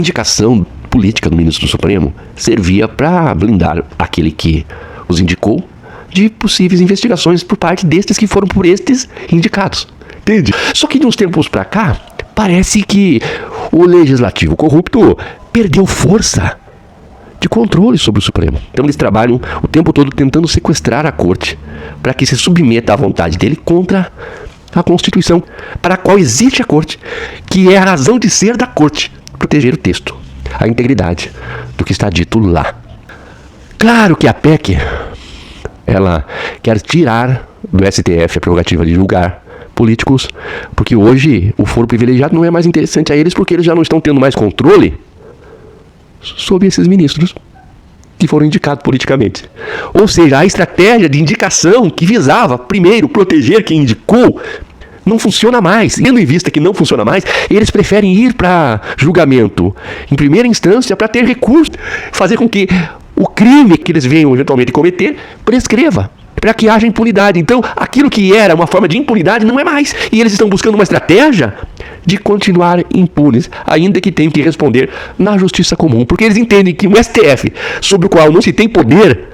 indicação política do ministro do Supremo servia para blindar aquele que os indicou de possíveis investigações por parte destes que foram por estes indicados. Entende? Só que de uns tempos para cá, parece que o legislativo corrupto perdeu força de controle sobre o Supremo. Então eles trabalham o tempo todo tentando sequestrar a corte para que se submeta à vontade dele contra a Constituição, para a qual existe a corte, que é a razão de ser da corte, proteger o texto, a integridade do que está dito lá. Claro que a PEC, ela quer tirar do STF a prerrogativa de julgar políticos, porque hoje o foro privilegiado não é mais interessante a eles, porque eles já não estão tendo mais controle sobre esses ministros que foram indicados politicamente. Ou seja, a estratégia de indicação que visava, primeiro, proteger quem indicou, não funciona mais. Tendo em vista que não funciona mais, eles preferem ir para julgamento em primeira instância para ter recurso, fazer com que o crime que eles venham eventualmente cometer prescreva, para que haja impunidade. Então, aquilo que era uma forma de impunidade não é mais. E eles estão buscando uma estratégia de continuar impunes, ainda que tenham que responder na justiça comum. Porque eles entendem que um STF, sobre o qual não se tem poder,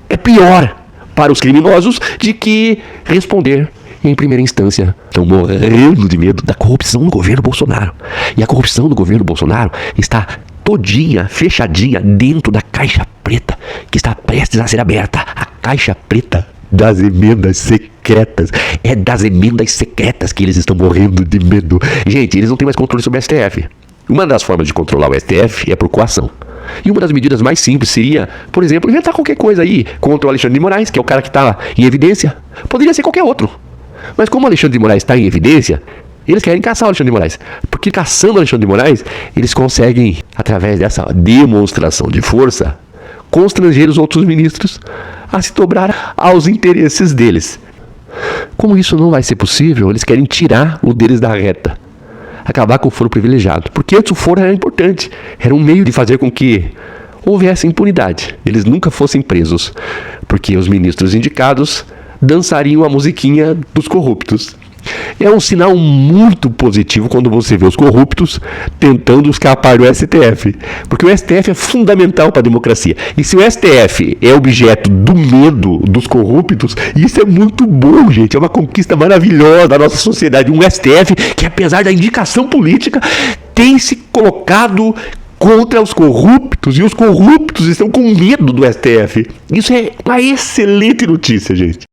é pior para os criminosos de que responder em primeira instância. Estão morrendo de medo da corrupção do governo Bolsonaro. E a corrupção do governo Bolsonaro está todinha, fechadinha, dentro da caixa preta, que está prestes a ser aberta. A caixa preta das emendas secretas. É das emendas secretas que eles estão morrendo de medo. Gente, eles não têm mais controle sobre o STF. Uma das formas de controlar o STF é por coação. E uma das medidas mais simples seria, por exemplo, inventar qualquer coisa aí contra o Alexandre de Moraes, que é o cara que está em evidência. Poderia ser qualquer outro. Mas como o Alexandre de Moraes está em evidência, eles querem caçar o Alexandre de Moraes. Porque caçando o Alexandre de Moraes, eles conseguem, através dessa demonstração de força, constranger os outros ministros a se dobrar aos interesses deles. Como isso não vai ser possível, eles querem tirar o deles da reta, acabar com o foro privilegiado. Porque antes o foro era importante, era um meio de fazer com que houvesse impunidade, eles nunca fossem presos, porque os ministros indicados dançariam a musiquinha dos corruptos. É um sinal muito positivo quando você vê os corruptos tentando escapar do STF. Porque o STF é fundamental para a democracia. E se o STF é objeto do medo dos corruptos, isso é muito bom, gente. É uma conquista maravilhosa da nossa sociedade. Um STF que, apesar da indicação política, tem se colocado contra os corruptos. E os corruptos estão com medo do STF. Isso é uma excelente notícia, gente.